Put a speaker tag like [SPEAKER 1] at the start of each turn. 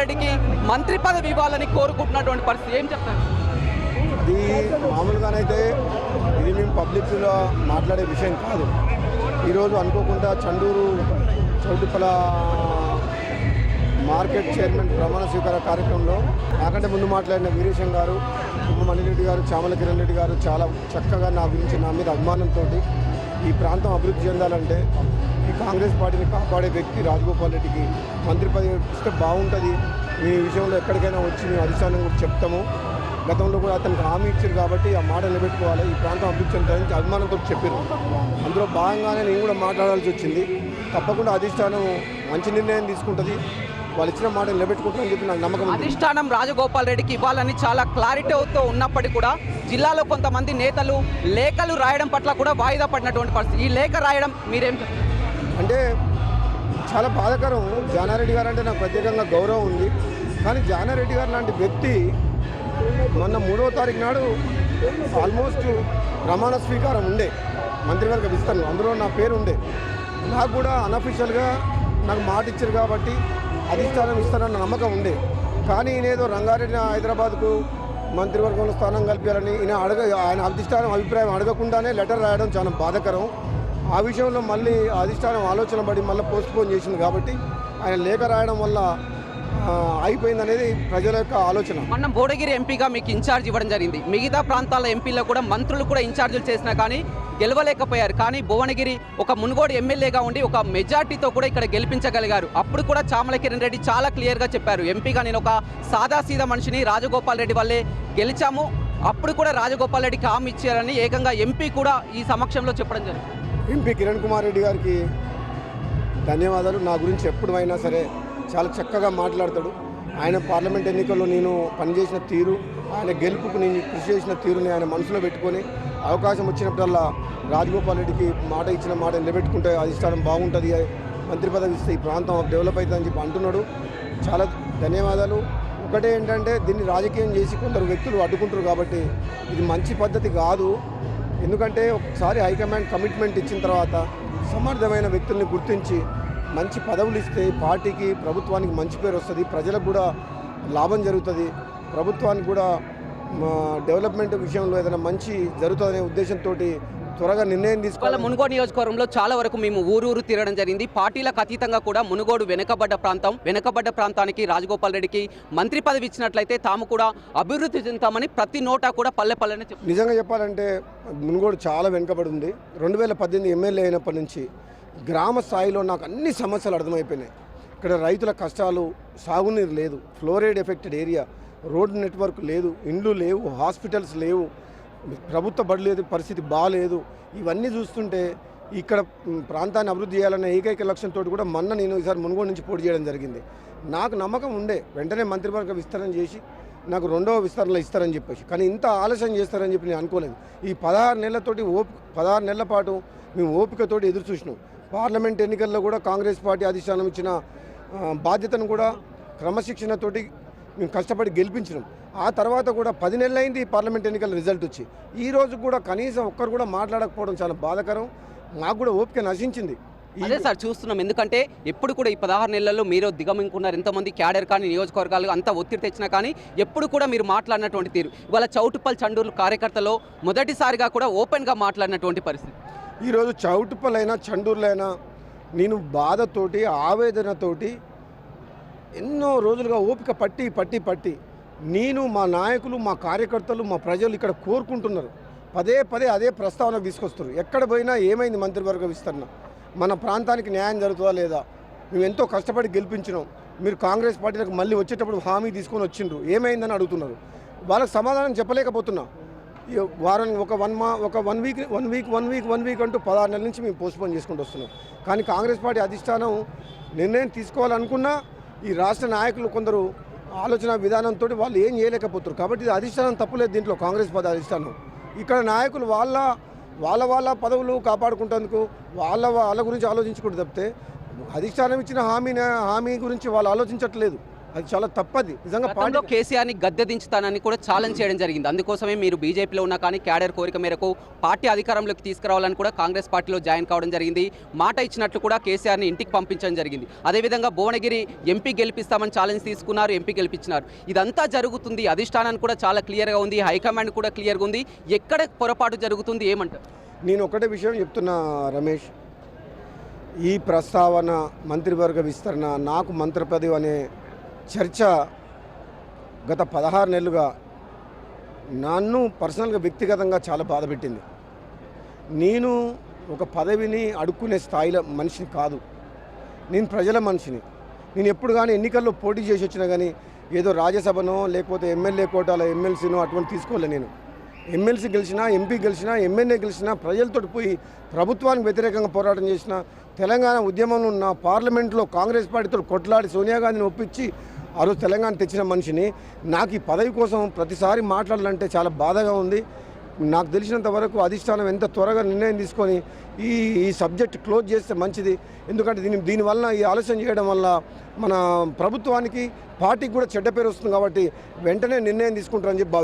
[SPEAKER 1] రెడ్డికి మంత్రి పదవి ఇవ్వాలని కోరుకుంటున్నటువంటి పరిస్థితి ఏం చెప్తారు?
[SPEAKER 2] ఇది మామూలుగానైతే ఇది మేము పబ్లిక్లో మాట్లాడే విషయం కాదు. ఈరోజు అనుకోకుండా చండూరు చౌటుప్పల మార్కెట్ చైర్మన్ ప్రమాణ స్వీకార కార్యక్రమంలో నాకంటే ముందు మాట్లాడిన వీరేశం గారు, మణిరెడ్డి గారు, చామల కిరణ్ రెడ్డి గారు చాలా చక్కగా నా గురించి నా మీద అభిమానంతో ఈ ప్రాంతం అభివృద్ధి చెందాలంటే ఈ కాంగ్రెస్ పార్టీని కాపాడే వ్యక్తి రాజగోపాల్ రెడ్డికి మంత్రి పదవి ఇస్తే బాగుంటుంది, ఈ విషయంలో ఎక్కడికైనా వచ్చి మేము అధిష్టానం కూడా చెప్తాము, గతంలో కూడా అతనికి హామీ ఇచ్చారు కాబట్టి ఆ మాట నిలబెట్టుకోవాలి, ఈ ప్రాంతం అభివృద్ధి చెందాలని అభిమానంతో చెప్పారు. అందులో భాగంగానే నేను కూడా మాట్లాడాల్సి వచ్చింది. తప్పకుండా అధిష్టానం మంచి నిర్ణయం తీసుకుంటుంది, వాళ్ళు ఇచ్చిన మాట నిలబెట్టుకుంటారని చెప్పి నాకు నమ్మకం.
[SPEAKER 1] అధిష్టానం రాజగోపాల్ రెడ్డికి ఇవ్వాలని చాలా క్లారిటీతో ఉన్నప్పటికీ కూడా జిల్లాలో కొంతమంది నేతలు లేఖలు రాయడం పట్ల కూడా వాయిదా పడినటువంటి పరిస్థితి. ఈ లేఖ రాయడం మీరేం
[SPEAKER 2] అంటే చాలా బాధాకరం. జానారెడ్డి గారు అంటే నాకు ప్రత్యేకంగా గౌరవం ఉంది, కానీ జానారెడ్డి గారు లాంటి వ్యక్తి మొన్న 3వ తారీఖు నాడు ఆల్మోస్ట్ ప్రమాణ స్వీకారం ఉండే మంత్రివర్గ విస్తరణ, అందులో నా పేరు ఉండే. నాకు కూడా అనఫిషియల్గా నాకు మాట ఇచ్చారు కాబట్టి అధిష్టానం ఇస్తానన్న నమ్మకం ఉండే. కానీ ఈయనేదో రంగారెడ్డి హైదరాబాద్కు మంత్రివర్గంలో స్థానం కల్పించాలని ఆయన అధిష్టానం అభిప్రాయం అడగకుండానే లెటర్ రాయడం చాలా బాధాకరం. ఆ విషయంలో మళ్ళీ అధిష్టానం ఆలోచన పడి మళ్ళీ పోస్ట్పోన్ చేసింది కాబట్టి ఆయన లేఖ రాయడం వల్ల అయిపోయింది అనేది ప్రజల యొక్క ఆలోచన.
[SPEAKER 1] మొన్న భువనగిరి ఎంపీగా మీకు ఇన్ఛార్జ్ ఇవ్వడం జరిగింది. మిగతా ప్రాంతాల ఎంపీలో కూడా మంత్రులు కూడా ఇన్ఛార్జీలు చేసినా కానీ గెలవలేకపోయారు. కానీ భువనగిరి ఒక మునుగోడు ఎమ్మెల్యేగా ఉండి ఒక మెజార్టీతో కూడా ఇక్కడ గెలిపించగలిగారు. అప్పుడు కూడా చామల కిరణ్ రెడ్డి చాలా క్లియర్గా చెప్పారు, ఎంపీగా నేను ఒక సాదాసీదా మనిషిని, రాజగోపాల్ రెడ్డి వల్లే గెలిచాము. అప్పుడు కూడా రాజగోపాల్ రెడ్డికి హామీ ఇచ్చారని ఏకంగా ఎంపీ కూడా ఈ సమక్షంలో చెప్పడం జరిగింది.
[SPEAKER 2] ఎంపీ కిరణ్ కుమార్ రెడ్డి గారికి ధన్యవాదాలు. నా గురించి ఎప్పుడు అయినా సరే చాలా చక్కగా మాట్లాడతాడు. ఆయన పార్లమెంట్ ఎన్నికల్లో నేను పనిచేసిన తీరు, ఆయన గెలుపుకు నేను కృషి చేసిన తీరుని ఆయన మనసులో పెట్టుకొని అవకాశం వచ్చినప్పుడల్లా రాజగోపాల్ రెడ్డికి మాట ఇచ్చిన మాట నిలబెట్టుకుంటే అధిష్టానం బాగుంటుంది, మంత్రి పదవి ఇస్తే ఈ ప్రాంతం డెవలప్ అవుతుందని చెప్పి అంటున్నాడు. చాలా ధన్యవాదాలు. ఒకటే ఏంటంటే దీన్ని రాజకీయం చేసి కొందరు వ్యక్తులు అడ్డుకుంటారు కాబట్టి ఇది మంచి పద్ధతి కాదు. ఎందుకంటే ఒకసారి హైకమాండ్ కమిట్మెంట్ ఇచ్చిన తర్వాత సమర్థమైన వ్యక్తుల్ని గుర్తించి మంచి పదవులు ఇస్తే పార్టీకి, ప్రభుత్వానికి మంచి పేరు వస్తుంది, ప్రజలకు కూడా లాభం జరుగుతుంది, ప్రభుత్వానికి కూడా డెవలప్మెంట్ విషయంలో ఏదైనా మంచి జరుగుతుందనే ఉద్దేశంతో త్వరగా నిర్ణయం తీసుకోవాలి.
[SPEAKER 1] మునుగోడు నియోజకవర్గంలో చాలా వరకు మేము ఊరూరు తిరగడం జరిగింది. పార్టీలకు అతీతంగా కూడా మునుగోడు వెనుకబడ్డ ప్రాంతానికి రాజగోపాల్ రెడ్డికి మంత్రి పదవి ఇచ్చినట్లయితే తాము కూడా అభివృద్ధి చెందుతామని ప్రతి నోటా కూడా పల్లె
[SPEAKER 2] నిజంగా చెప్పాలంటే మునుగోడు చాలా వెనుకబడి ఉంది. 2018 ఎమ్మెల్యే అయినప్పటి నుంచి గ్రామ స్థాయిలో నాకు అన్ని సమస్యలు అర్థమైపోయినాయి. ఇక్కడ రైతుల కష్టాలు, సాగునీరు లేదు, fluoride affected area, road network లేదు, ఇండ్లు లేవు, హాస్పిటల్స్ లేవు, ప్రభుత్వ బడులేదు, పరిస్థితి బాగాలేదు. ఇవన్నీ చూస్తుంటే ఇక్కడ ప్రాంతాన్ని అభివృద్ధి చేయాలనే ఏకైక లక్ష్యంతో కూడా నేను ఈసారి మునుగోడు నుంచి పోటీ చేయడం జరిగింది. నాకు నమ్మకం ఉండే వెంటనే మంత్రివర్గ విస్తరణ చేసి నాకు 2వ విస్తరణలో ఇస్తారని చెప్పేసి, కానీ ఇంత ఆలస్యం చేస్తారని చెప్పి నేను అనుకోలేదు. ఈ 16 నెలల పాటు మేము ఓపికతోటి ఎదురు చూసినాం. పార్లమెంట్ ఎన్నికల్లో కూడా కాంగ్రెస్ పార్టీ అధిష్టానం ఇచ్చిన బాధ్యతను కూడా క్రమశిక్షణతోటి మేము కష్టపడి గెలిపించినాం. ఆ తర్వాత కూడా 10 నెలలైంది పార్లమెంట్ ఎన్నికల రిజల్ట్ వచ్చి, ఈ రోజు కూడా కనీసం ఒక్కరు కూడా మాట్లాడకపోవడం చాలా బాధాకరం. నాకు కూడా ఓపిక నశించింది.
[SPEAKER 1] అదే సార్ చూస్తున్నాం. ఎందుకంటే ఎప్పుడు కూడా ఈ 16 నెలల్లో మీరు దిగమింగుకున్నారు. ఎంతమంది క్యాడర్ కానీ నియోజకవర్గాలు అంతా ఒత్తిడి తెచ్చినా కానీ ఎప్పుడు కూడా మీరు మాట్లాడినటువంటి తీరు ఇవాళ చౌటుప్పల్ చండూరు కార్యకర్తలో మొదటిసారిగా కూడా ఓపెన్గా మాట్లాడినటువంటి పరిస్థితి.
[SPEAKER 2] ఈరోజు చౌటుప్పలైనా చండూరులైనా నేను బాధతోటి, ఆవేదనతోటి ఎన్నో రోజులుగా ఓపిక పట్టి నేను, మా నాయకులు, మా కార్యకర్తలు, మా ప్రజలు ఇక్కడ కోరుకుంటున్నారు. పదే అదే ప్రస్తావన తీసుకొస్తారు. ఎక్కడ పోయినా ఏమైంది మంత్రివర్గ విస్తరణ, మన ప్రాంతానికి న్యాయం జరుగుతుందా లేదా, మేము ఎంతో కష్టపడి గెలిపించినాం, మీరు కాంగ్రెస్ పార్టీలకు మళ్ళీ వచ్చేటప్పుడు హామీ తీసుకొని వచ్చిండ్రు, ఏమైందని అడుగుతున్నారు. వాళ్ళకి సమాధానం చెప్పలేకపోతున్నా. వారానికి ఒక వన్ వీక్ అంటూ 16 నెలల నుంచి మేము పోస్ట్పోన్ చేసుకుంటూ వస్తున్నాం. కానీ కాంగ్రెస్ పార్టీ అధిష్టానం నిర్ణయం తీసుకోవాలనుకున్నా ఈ రాష్ట్ర నాయకులు కొందరు ఆలోచన విధానంతో వాళ్ళు ఏం చేయలేకపోతారు. కాబట్టి ఇది అధిష్టానం తప్పులేదు దీంట్లో, కాంగ్రెస్ పార్టీ అధిష్టానం. ఇక్కడ నాయకులు వాళ్ళ పదవులు కాపాడుకుంటేందుకు వాళ్ళ గురించి ఆలోచించుకుంటూ తప్పితే అధిష్టానం ఇచ్చిన హామీ గురించి వాళ్ళు ఆలోచించట్లేదు. అది చాలా తప్పది నిజంగా.
[SPEAKER 1] గతంలో కేసీఆర్ని గద్దె దించుతానని కూడా ఛాలెంజ్ చేయడం జరిగింది. అందుకోసమే మీరు బీజేపీలో ఉన్నా కానీ క్యాడర్ కోరిక మేరకు పార్టీ అధికారంలోకి తీసుకురావాలని కూడా కాంగ్రెస్ పార్టీలో జాయిన్ కావడం జరిగింది. మాట ఇచ్చినట్లు కూడా కేసీఆర్ని ఇంటికి పంపించడం జరిగింది. అదేవిధంగా భువనగిరి ఎంపీ గెలిపిస్తామని ఛాలెంజ్ తీసుకున్నారు, ఎంపీ గెలిపించినారు. ఇదంతా జరుగుతుంది, అధిష్టానానికి కూడా చాలా క్లియర్గా ఉంది, హైకమాండ్ కూడా క్లియర్గా ఉంది. ఎక్కడ పొరపాటు జరుగుతుంది ఏమంటారు?
[SPEAKER 2] నేను ఒకటే విషయం చెప్తున్నా రమేష్, ఈ ప్రస్తావన మంత్రివర్గ విస్తరణ, నాకు మంత్రి పదవి అనే చర్చ గత 16 నెలలుగా నన్ను పర్సనల్గా వ్యక్తిగతంగా చాలా బాధపెట్టింది. నేను ఒక పదవిని అడుక్కునే స్థాయిలో మనిషిని కాదు, నేను ప్రజల మనిషిని. నేను ఎప్పుడు కానీ ఎన్నికల్లో పోటీ చేసి వచ్చినా కానీ ఏదో రాజ్యసభనో లేకపోతే ఎమ్మెల్యే కోటాలో ఎమ్మెల్సీనో అటువంటి తీసుకోలే. నేను ఎమ్మెల్సీ గెలిచినా, ఎంపీ గెలిచినా, ఎమ్మెల్యే గెలిచినా ప్రజలతో పోయి ప్రభుత్వానికి వ్యతిరేకంగా పోరాటం చేసిన, తెలంగాణ ఉద్యమంలో ఉన్న పార్లమెంట్లో కాంగ్రెస్ పార్టీతో కొట్లాడి సోనియా గాంధీని ఒప్పించి ఆ రోజు తెలంగాణ తెచ్చిన మనిషిని. నాకు ఈ పదవి కోసం ప్రతిసారి మాట్లాడాలంటే చాలా బాధగా ఉంది. నాకు తెలిసినంత వరకు అధిష్టానం ఎంత త్వరగా నిర్ణయం తీసుకొని ఈ సబ్జెక్ట్ క్లోజ్ చేస్తే మంచిది. ఎందుకంటే దీనివల్ల ఈ ఆలోచన చేయడం వల్ల మన ప్రభుత్వానికి, పార్టీకి కూడా చెడ్డ పేరు వస్తుంది. కాబట్టి వెంటనే నిర్ణయం తీసుకుంటారని చెప్పి